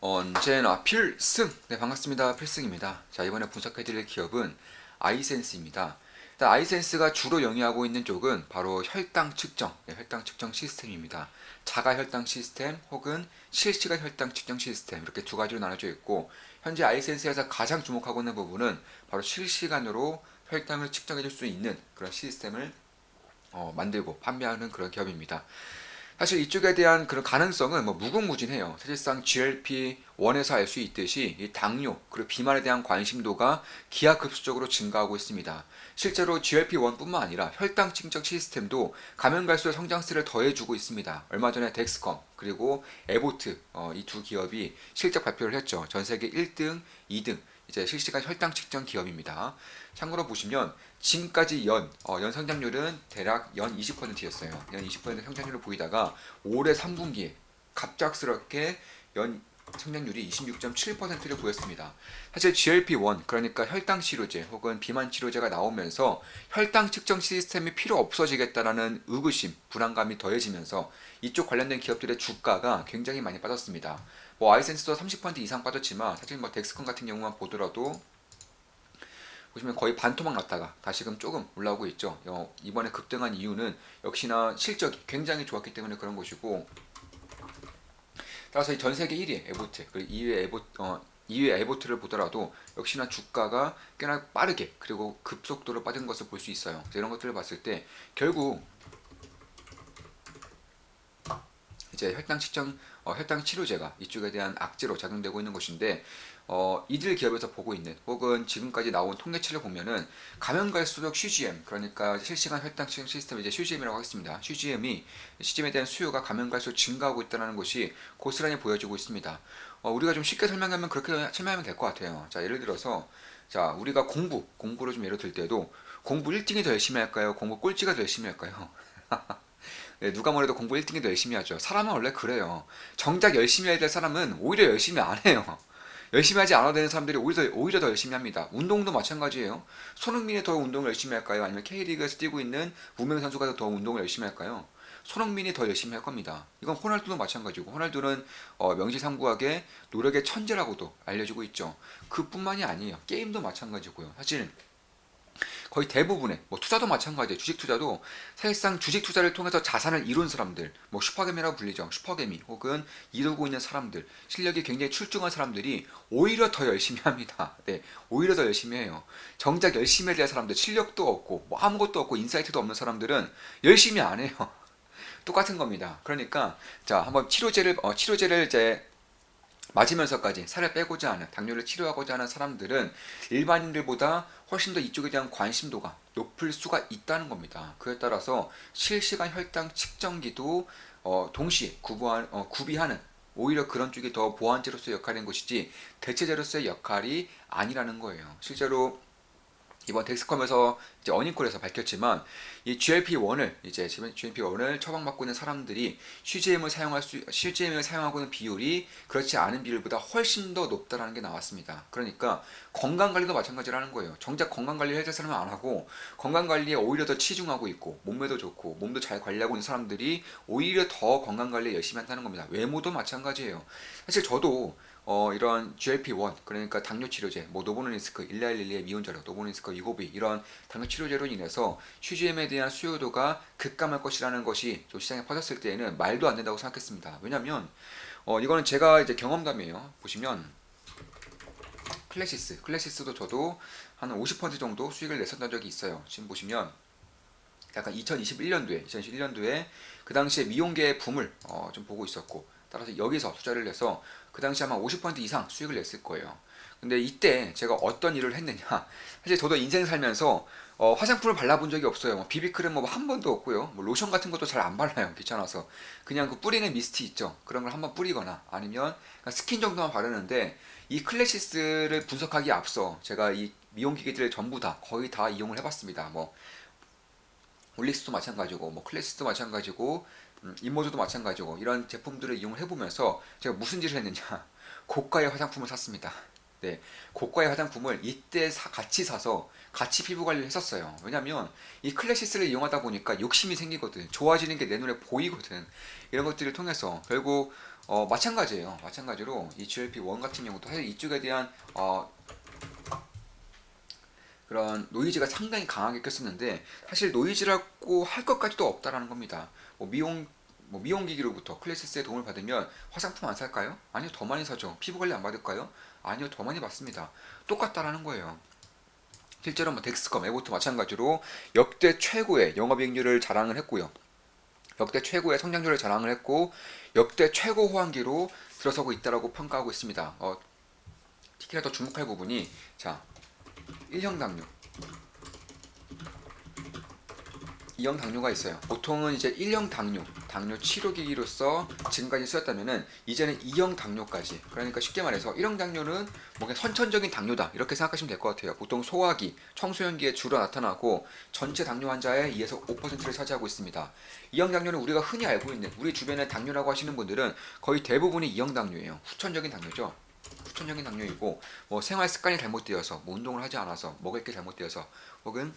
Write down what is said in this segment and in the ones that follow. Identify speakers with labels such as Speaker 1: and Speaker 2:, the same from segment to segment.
Speaker 1: 언제나 필승! 네, 반갑습니다. 필승입니다. 자, 이번에 분석해드릴 기업은 아이센스입니다. 일단 아이센스가 주로 영위하고 있는 쪽은 바로 혈당 측정, 혈당 측정 시스템입니다. 자가 혈당 시스템 혹은 실시간 혈당 측정 시스템, 이렇게 두 가지로 나눠져 있고, 현재 아이센스에서 가장 주목하고 있는 부분은 바로 실시간으로 혈당을 측정해줄 수 있는 그런 시스템을 만들고 판매하는 그런 기업입니다. 사실 이쪽에 대한 그런 가능성은 뭐 무궁무진해요. 사실상 GLP-1에서 알 수 있듯이 이 당뇨 그리고 비만에 대한 관심도가 기하급수적으로 증가하고 있습니다. 실제로 GLP-1뿐만 아니라 혈당 측정 시스템도 가면 갈수록 성장세를 더해주고 있습니다. 얼마 전에 덱스컴 그리고 에보트 이 두 기업이 실적 발표를 했죠. 전 세계 1등, 2등 이제 실시간 혈당 측정 기업입니다. 참고로 보시면 지금까지 연 성장률은 대략 연 20%였어요. 연 20% 성장률을 보이다가 올해 3분기에 갑작스럽게 연 성장률이 26.7%를 보였습니다. 사실 GLP-1 그러니까 혈당 치료제 혹은 비만 치료제가 나오면서 혈당 측정 시스템이 필요 없어지겠다라는 의구심, 불안감이 더해지면서 이쪽 관련된 기업들의 주가가 굉장히 많이 빠졌습니다. 뭐 아이센스도 30% 이상 빠졌지만 사실 뭐 덱스콘 같은 경우만 보더라도 보시면 거의 반토막 났다가 다시금 조금 올라오고 있죠. 이번에 급등한 이유는 역시나 실적이 굉장히 좋았기 때문에 그런 것이고, 따라서 이 전 세계 1위 에보트 그리고 2위 에보트를 보더라도 역시나 주가가 꽤나 빠르게 그리고 급속도로 빠진 것을 볼 수 있어요. 이런 것들을 봤을 때 결국 이제 혈당 측정, 혈당 치료제가 이쪽에 대한 악재로 작용되고 있는 것인데, 이들 기업에서 보고 있는 혹은 지금까지 나온 통계치를 보면은 가면 갈수록 CGM 그러니까 실시간 혈당 측정 시스템 이제 CGM이라고 하겠습니다. CGM에 대한 수요가 가면 갈수록 증가하고 있다는 것이 고스란히 보여지고 있습니다. 우리가 좀 쉽게 설명하면 그렇게 설명하면 될 것 같아요. 자, 예를 들어서 자, 우리가 공부를 좀 예로 들 때도 공부 1등이 더 열심히 할까요? 공부 꼴찌가 더 열심히 할까요? 네, 누가 뭐래도 공부 1등이 더 열심히 하죠. 사람은 원래 그래요. 정작 열심히 해야 될 사람은 오히려 열심히 안 해요. 열심히 하지 않아도 되는 사람들이 오히려 더 열심히 합니다. 운동도 마찬가지예요. 손흥민이 더 운동을 열심히 할까요? 아니면 K리그에서 뛰고 있는 무명 선수가 더 운동을 열심히 할까요? 손흥민이 더 열심히 할 겁니다. 이건 호날두도 마찬가지고, 호날두는 명지상부하게 노력의 천재라고도 알려지고 있죠. 그뿐만이 아니에요. 게임도 마찬가지고요. 사실 거의 대부분의 뭐 투자도 마찬가지예요. 주식 투자도 사실상 주식 투자를 통해서 자산을 이룬 사람들, 뭐 슈퍼개미라고 불리죠. 슈퍼개미 혹은 이루고 있는 사람들, 실력이 굉장히 출중한 사람들이 오히려 더 열심히 합니다. 네, 오히려 더 열심히 해요. 정작 열심히 해야 될 사람들, 실력도 없고 뭐 아무것도 없고 인사이트도 없는 사람들은 열심히 안 해요. 똑같은 겁니다. 그러니까 자, 한번 치료제를 이제 맞으면서까지 살을 빼고자 하는 당뇨를 치료하고자 하는 사람들은 일반인들보다 훨씬 더 이쪽에 대한 관심도가 높을 수가 있다는 겁니다. 그에 따라서 실시간 혈당 측정기도 동시에 구비하는 오히려 그런 쪽이 더 보완제로서의 역할인 것이지 대체제로서의 역할이 아니라는 거예요. 실제로 이번 덱스컴에서 이제 어닝콜에서 밝혔지만 이 GLP-1을 처방받고 있는 사람들이 CGM을 사용하고 있는 비율이 그렇지 않은 비율보다 훨씬 더 높다라는 게 나왔습니다. 그러니까 건강 관리도 마찬가지라는 거예요. 정작 건강 관리를 해야 될 사람은 안 하고 건강 관리에 오히려 더 치중하고 있고 몸매도 좋고 몸도 잘 관리하고 있는 사람들이 오히려 더 건강 관리에 열심히 한다는 겁니다. 외모도 마찬가지예요. 사실 저도 이런 GLP-1 그러니까 당뇨 치료제, 뭐 노보노니스크, 일라일릴리의 미온자료, 노보노니스크, 이고비 이런 당뇨 치료제로 인해서 CGM에 대한 수요도가 급감할 것이라는 것이 좀 시장에 퍼졌을 때에는 말도 안 된다고 생각했습니다. 왜냐하면 이거는 제가 이제 경험담이에요. 보시면 클래시스도 저도 한 50% 정도 수익을 냈었던 적이 있어요. 지금 보시면 약간 2021년도에 그 당시에 미용계의 붐을 좀 보고 있었고, 따라서 여기서 투자를 해서 그 당시 아마 50% 이상 수익을 냈을 거예요. 근데 이때 제가 어떤 일을 했느냐, 사실 저도 인생 살면서 화장품을 발라본 적이 없어요. 뭐 비비크림 뭐 한 번도 없고요. 뭐 로션 같은 것도 잘 안 발라요. 귀찮아서. 그냥 그 뿌리는 미스트 있죠. 그런 걸 한번 뿌리거나 아니면 스킨 정도만 바르는데, 이 클래시스를 분석하기에 앞서 제가 이 미용 기기들을 전부 다 거의 다 이용을 해봤습니다. 뭐 올릭스도 마찬가지고 뭐 클래시스도 마찬가지고 인모드도 마찬가지고 이런 제품들을 이용을 해보면서 제가 무슨 짓을 했느냐, 고가의 화장품을 샀습니다. 네, 고가의 화장품을 이때 같이 사서 같이 피부 관리를 했었어요. 왜냐면 이 클래시스를 이용하다 보니까 욕심이 생기거든. 좋아지는 게 내 눈에 보이거든. 이런 것들을 통해서 결국 마찬가지예요. 마찬가지로 이 GLP-1 같은 경우도 사실 이쪽에 대한 그런 노이즈가 상당히 강하게 꼈었는데 사실 노이즈라고 할 것까지도 없다라는 겁니다. 미용기기로부터 클래시스의 도움을 받으면 화장품 안 살까요? 아니요, 더 많이 사죠. 피부 관리 안 받을까요? 아니요, 더 많이 받습니다. 똑같다라는 거예요. 실제로 덱스컴, 에보트 마찬가지로 역대 최고의 영업이익률을 자랑을 했고요. 역대 최고의 성장률을 자랑을 했고 역대 최고 호황기로 들어서고 있다라고 평가하고 있습니다. 특히나 더 주목할 부분이 자 1형 당뇨, 2형 당뇨가 있어요. 보통은 이제 1형 당뇨 치료기기로서 지금까지 쓰였다면은 이제는 2형 당뇨까지. 그러니까 쉽게 말해서 1형 당뇨는 뭐 그냥 선천적인 당뇨다 이렇게 생각하시면 될 것 같아요. 보통 소화기, 청소년기에 주로 나타나고 전체 당뇨 환자의 2에서 5%를 차지하고 있습니다. 2형 당뇨는 우리가 흔히 알고 있는 우리 주변에 당뇨라고 하시는 분들은 거의 대부분이 2형 당뇨예요. 후천적인 당뇨죠. 후천적인 당뇨이고 뭐 생활 습관이 잘못되어서 뭐 운동을 하지 않아서 먹을 게 잘못되어서 혹은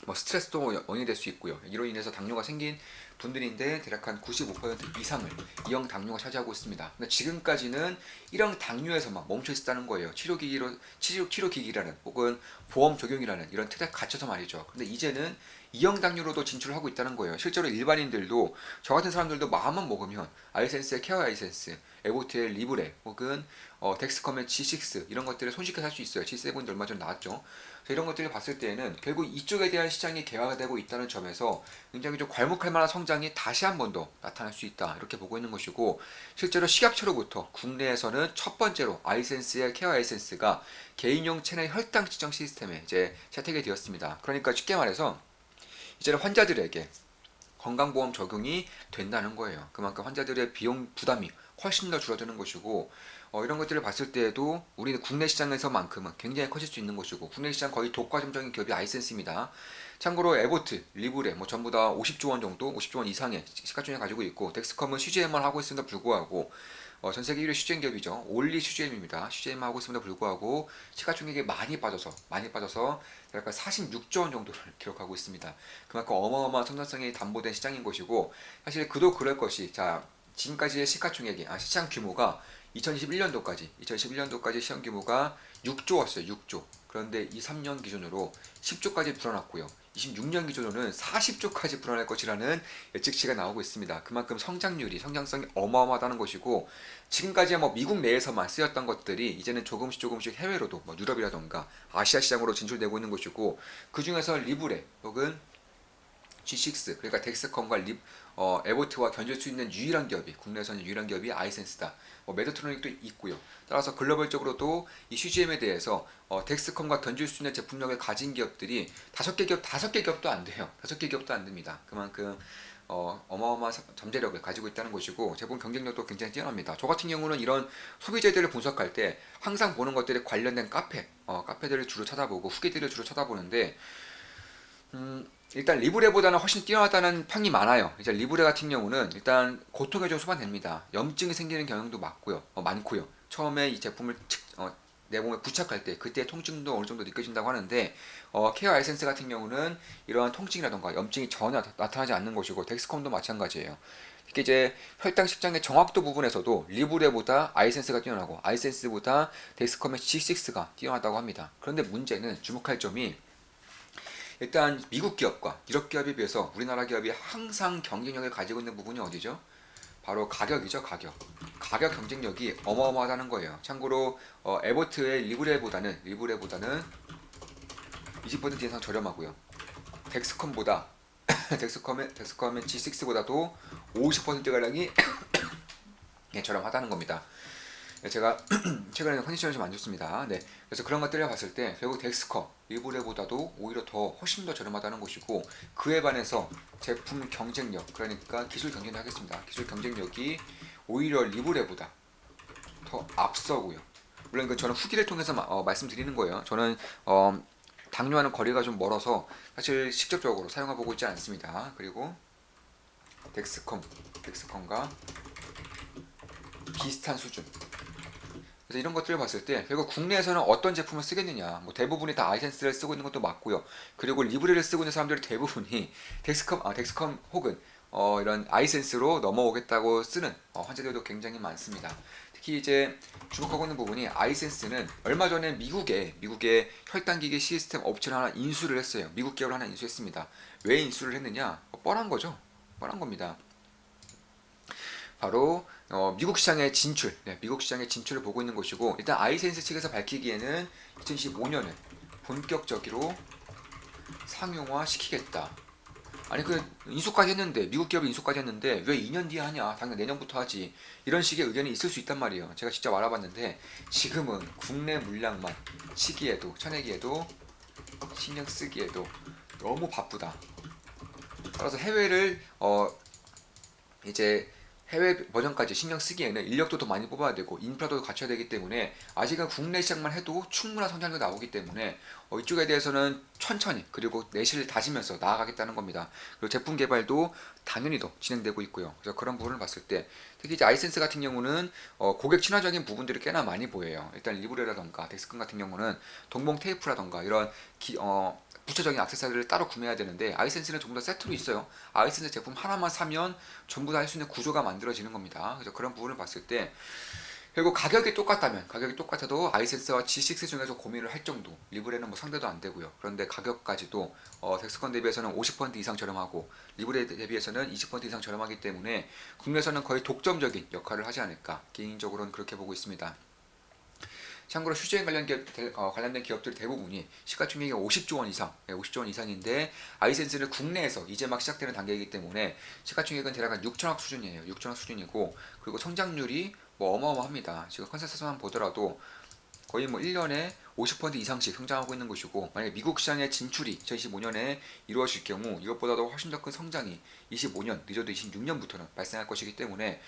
Speaker 1: 뭐 스트레스도 원인이 될 수 있고요. 이로 인해서 당뇨가 생긴 분들인데 대략 한 95% 이상을 2형 당뇨가 차지하고 있습니다. 근데 지금까지는 1형 당뇨에서만 멈춰 있었다는 거예요. 치료기기라는 혹은 보험 적용이라는 이런 틀에 갇혀서 말이죠. 근데 이제는 2형 당뇨로도 진출을 하고 있다는 거예요. 실제로 일반인들도 저 같은 사람들도 마음만 먹으면 아이센스의 케어 아이센스, 에보트의 리브레 혹은 덱스컴의 G6 이런 것들을 손쉽게 살 수 있어요. G7도 얼마 전에 나왔죠. 이런 것들을 봤을 때에는 결국 이쪽에 대한 시장이 개화가 되고 있다는 점에서 굉장히 좀 괄목할 만한 성장이 다시 한 번 더 나타날 수 있다 이렇게 보고 있는 것이고 실제로 식약처로부터 국내에서는 첫 번째로 아이센스의 케어 아이센스가 개인용 체내 혈당 측정 시스템에 이제 채택이 되었습니다. 그러니까 쉽게 말해서 이제는 환자들에게 건강보험 적용이 된다는 거예요. 그만큼 환자들의 비용 부담이 훨씬 더 줄어드는 것이고 이런 것들을 봤을 때에도 우리는 국내 시장에서만큼은 굉장히 커질 수 있는 것이고 국내 시장 거의 독과점적인 기업이 아이센스입니다. 참고로 에보트, 리브레 뭐 전부 다 50조 원 정도, 50조 원 이상의 시가총액 가지고 있고 덱스컴은 CGM만 하고 있음에도 불구하고 전 세계 1위 CGM 기업이죠. 올리 CGM입니다. CGM만 하고 있음에도 불구하고 시가총액이 많이 빠져서 약간 46조 원 정도를 기록하고 있습니다. 그만큼 어마어마한 성장성이 담보된 시장인 것이고 사실 그도 그럴 것이 자 지금까지의 시가총액이 시장 규모가 2021년도까지 시장 규모가 6조였어요. 6조. 그런데 이 3년 기준으로 10조까지 불어났고요. 26년 기준으로는 40조까지 불어날 것이라는 예측치가 나오고 있습니다. 그만큼 성장성이 어마어마하다는 것이고 지금까지 뭐 미국 내에서만 쓰였던 것들이 이제는 조금씩 해외로도 뭐 유럽이라던가 아시아 시장으로 진출되고 있는 것이고 그 중에서 리브레 혹은 G6 그러니까 덱스컴과 에보트와 견줄 수 있는 유일한 기업이 국내에서는 유일한 기업이 아이센스다. 메드트로닉도 있고요. 따라서 글로벌적으로도 이 CGM에 대해서 덱스컴과 견줄 수 있는 제품력을 가진 기업들이 다섯 개 기업도 안 돼요. 5개 기업도 안 됩니다. 그만큼 어마어마한 잠재력을 가지고 있다는 것이고 제품 경쟁력도 굉장히 뛰어납니다. 저 같은 경우는 이런 소비재들을 분석할 때 항상 보는 것들이 관련된 카페들을 주로 찾아보고 후기들을 주로 찾아보는데 일단 리브레보다는 훨씬 뛰어나다는 평이 많아요. 이제 리브레 같은 경우는 일단 고통에 좀 수반됩니다. 염증이 생기는 경향도 많고요. 처음에 이 제품을 내 몸에 부착할 때 그때 통증도 어느 정도 느껴진다고 하는데 케어 아이센스 같은 경우는 이러한 통증이라던가 염증이 전혀 나타나지 않는 것이고 덱스컴도 마찬가지예요. 특히 이제 혈당 측정의 정확도 부분에서도 리브레보다 아이센스가 뛰어나고 아이센스보다 덱스컴의 G6가 뛰어나다고 합니다. 그런데 문제는 주목할 점이 일단 미국 기업과 유럽 기업에 비해서 우리나라 기업이 항상 경쟁력을 가지고 있는 부분이 어디죠? 바로 가격이죠. 가격 경쟁력이 어마어마하다는 거예요. 참고로 에버트의 리브레보다는 20% 이상 저렴하고요. 덱스컴보다 덱스컴의 G6보다도 50%가량이 저렴하다는 겁니다. 제가 최근에 컨디션이 좀 안 좋습니다. 네, 그래서 그런 것들을 봤을 때 결국 덱스컴 리브레보다도 오히려 훨씬 더 저렴하다는 것이고 그에 반해서 제품 경쟁력 그러니까 기술 경쟁력 하겠습니다. 기술 경쟁력이 오히려 리브레보다 더 앞서고요. 물론 저는 후기를 통해서 말씀드리는 거예요. 저는 당뇨와는 거리가 좀 멀어서 사실 직접적으로 사용해보고 있지 않습니다. 그리고 덱스컴과 비슷한 수준. 그래서 이런 것들을 봤을 때 결국 국내에서는 어떤 제품을 쓰겠느냐 대부분이 다 아이센스를 쓰고 있는 것도 맞고요. 그리고 리브레를 쓰고 있는 사람들 대부분이 덱스컴 혹은 이런 아이센스로 넘어오겠다고 쓰는 환자들도 굉장히 많습니다. 특히 이제 주목하고 있는 부분이 아이센스는 얼마 전에 미국의 혈당기계 시스템 업체를 하나 인수를 했어요. 미국 기업을 하나 인수했습니다. 왜 인수를 했느냐? 뻔한 거죠. 뻔한 겁니다. 바로 미국 시장의 진출, 미국 시장의 진출을 보고 있는 것이고, 일단 아이센스 측에서 밝히기에는 2015년에 본격적으로 상용화 시키겠다. 아니 그 인수까지 했는데, 미국 기업이 인수까지 했는데 왜 2년 뒤에 하냐, 당연 내년부터 하지, 이런 식의 의견이 있을 수 있단 말이에요. 제가 직접 알아봤는데 지금은 국내 물량만 치기에도 쳐내기에도 신경 쓰기에도 너무 바쁘다. 따라서 해외를 이제 해외 버전까지 신경 쓰기에는 인력도 더 많이 뽑아야 되고 인프라도 갖춰야 되기 때문에 아직은 국내 시장만 해도 충분한 성장률이 나오기 때문에 이쪽에 대해서는 천천히 그리고 내실을 다지면서 나아가겠다는 겁니다. 그리고 제품 개발도 당연히 더 진행되고 있고요. 그래서 그런 부분을 봤을 때 특히 이제 아이센스 같은 경우는 고객 친화적인 부분들이 꽤나 많이 보여요. 일단 리브레라던가 덱스콘 같은 경우는 동봉 테이프라던가 이런 부차적인 액세서리를 따로 구매해야 되는데 아이센스는 전부 다 세트로 있어요. 아이센스 제품 하나만 사면 전부 다 할 수 있는 구조가 만들어지는 겁니다. 그래서 그런 부분을 봤을 때 그리고 가격이 똑같아도 아이센스와 G6 중에서 고민을 할 정도, 리브레는 뭐 상대도 안 되고요. 그런데 가격까지도 덱스콘 대비해서는 50% 이상 저렴하고 리브레 대비해서는 20% 이상 저렴하기 때문에 국내에서는 거의 독점적인 역할을 하지 않을까, 개인적으로는 그렇게 보고 있습니다. 참고로 휴지행 관련된 기업들 대부분이 시가총액이 50조 원 이상, 50조 원 이상인데 아이센스는 국내에서 이제 막 시작되는 단계이기 때문에 시가총액은 대략 한 6천억 수준이에요. 6천억 수준이고, 그리고 성장률이 뭐 어마어마합니다. 지금 컨센서스만 보더라도 거의 뭐 1년에 50% 이상씩 성장하고 있는 것이고, 만약에 미국 시장의 진출이 2025년에 이루어질 경우 이것보다도 훨씬 더 큰 성장이 25년, 늦어도 26년부터는 발생할 것이기 때문에,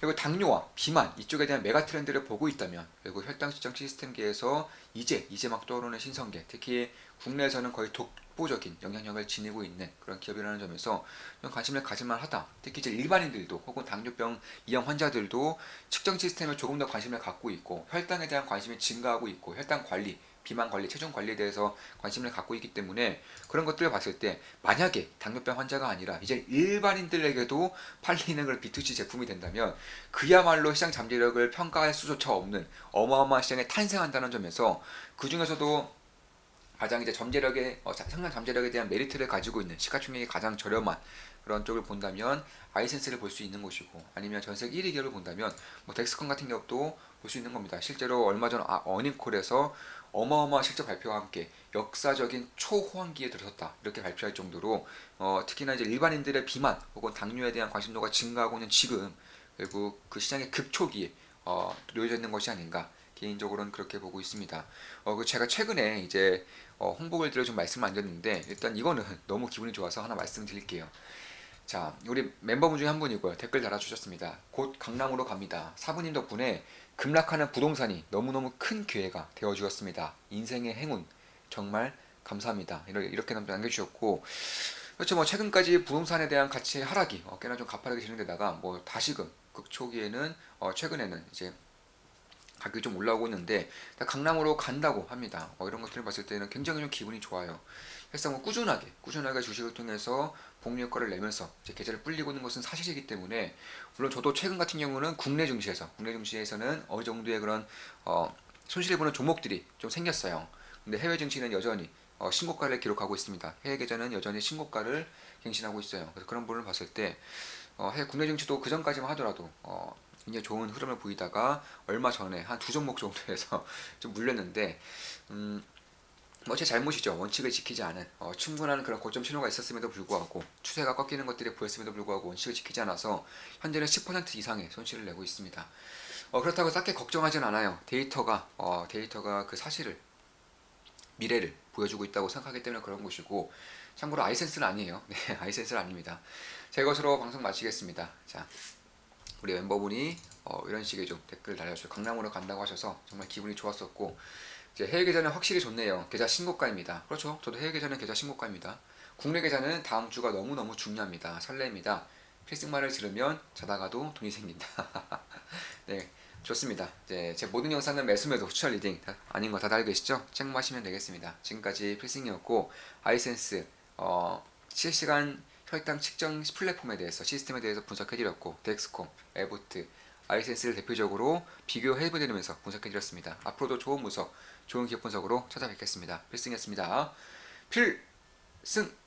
Speaker 1: 그리고 당뇨와 비만 이쪽에 대한 메가 트렌드를 보고 있다면, 그리고 혈당 측정 시스템계에서 이제 막 떠오르는 신성계, 특히 국내에서는 거의 독보적인 영향력을 지니고 있는 그런 기업이라는 점에서 좀 관심을 가질만 하다. 특히 이제 일반인들도 혹은 당뇨병 이형 환자들도 측정 시스템에 조금 더 관심을 갖고 있고 혈당에 대한 관심이 증가하고 있고 혈당 관리, 비만 관리, 체중 관리에 대해서 관심을 갖고 있기 때문에 그런 것들을 봤을 때 만약에 당뇨병 환자가 아니라 이제 일반인들에게도 팔리는 그런 B2C 제품이 된다면 그야말로 시장 잠재력을 평가할 수조차 없는 어마어마한 시장에 탄생한다는 점에서, 그 중에서도 가장 이제 성장 잠재력에 대한 메리트를 가지고 있는 시가총액이 가장 저렴한 그런 쪽을 본다면 아이센스를 볼 수 있는 것이고, 아니면 전세계 1위 기업을 본다면 뭐 덱스콘 같은 기업도 볼 수 있는 겁니다. 실제로 얼마 전 어닝콜에서 어마어마한 실적 발표와 함께 역사적인 초호황기에 들어섰다 이렇게 발표할 정도로 특히나 이제 일반인들의 비만 혹은 당뇨에 대한 관심도가 증가하고 있는 지금, 그리고 그 시장의 급초기에 놓여져 있는 것이 아닌가, 개인적으로는 그렇게 보고 있습니다. 제가 최근에 이제 홍보를 드려 좀 말씀을 안 드렸는데 일단 이거는 너무 기분이 좋아서 하나 말씀드릴게요. 자, 우리 멤버분 중에 한 분이고요. 댓글 달아주셨습니다. 곧 강남으로 갑니다. 사부님 덕분에 급락하는 부동산이 너무너무 큰 기회가 되어주었습니다. 인생의 행운 정말 감사합니다. 이렇게 남겨주셨고, 그렇죠. 뭐 최근까지 부동산에 대한 가치의 하락이 꽤나 좀 가파르게 진행되다가 뭐 다시금 극초기에는 최근에는 이제 가격이 좀 올라오고 있는데 강남으로 간다고 합니다. 이런 것들을 봤을 때는 굉장히 좀 기분이 좋아요. 사실상 뭐 꾸준하게 주식을 통해서 복리 효과를 내면서 이제 계좌를 불리고 있는 것은 사실이기 때문에, 물론 저도 최근 같은 경우는 국내 증시에서는 어느 정도의 그런 손실을 보는 종목들이 좀 생겼어요. 근데 해외 증시는 여전히 신고가를 기록하고 있습니다. 해외 계좌는 여전히 신고가를 갱신하고 있어요. 그래서 그런 부분을 봤을 때 해외 국내 증시도 그 전까지만 하더라도 굉장히 좋은 흐름을 보이다가 얼마 전에 한 두 종목 정도에서 좀 물렸는데, 뭐제 잘못이죠. 원칙을 지키지 않은 충분한 그런 고점 신호가 있었음에도 불구하고 추세가 꺾이는 것들이 보였음에도 불구하고 원칙을 지키지 않아서 현재는 10% 이상의 손실을 내고 있습니다. 그렇다고 딱히 걱정하진 않아요. 데이터가 그 사실을, 미래를 보여주고 있다고 생각하기 때문에 그런 것이고, 참고로 아이센스는 아니에요. 네, 아이센스는 아닙니다. 제 것으로 방송 마치겠습니다. 자, 우리 멤버분이 이런 식의 좀 댓글 달아주셔서 강남으로 간다고 하셔서 정말 기분이 좋았었고, 이제 해외 계좌는 확실히 좋네요. 계좌 신고가입니다. 그렇죠. 저도 해외 계좌는 계좌 신고가입니다. 국내 계좌는 다음 주가 너무너무 중요합니다. 설레입니다. 필승말을 들으면 자다가도 돈이 생긴다. 네, 좋습니다. 이제 제 모든 영상은 매수매도 추천 리딩 아닌 거 다들 알고 계시죠? 체크하시면 되겠습니다. 지금까지 필승이었고, 아이센스 실시간 혈당 측정 플랫폼에 대해서 시스템에 대해서 분석해드렸고 덱스콤, 에보트, 아이센스를 대표적으로 비교해드리면서 분석해드렸습니다. 앞으로도 좋은 분석, 좋은 기업 분석으로 찾아뵙겠습니다. 필승이었습니다. 필승!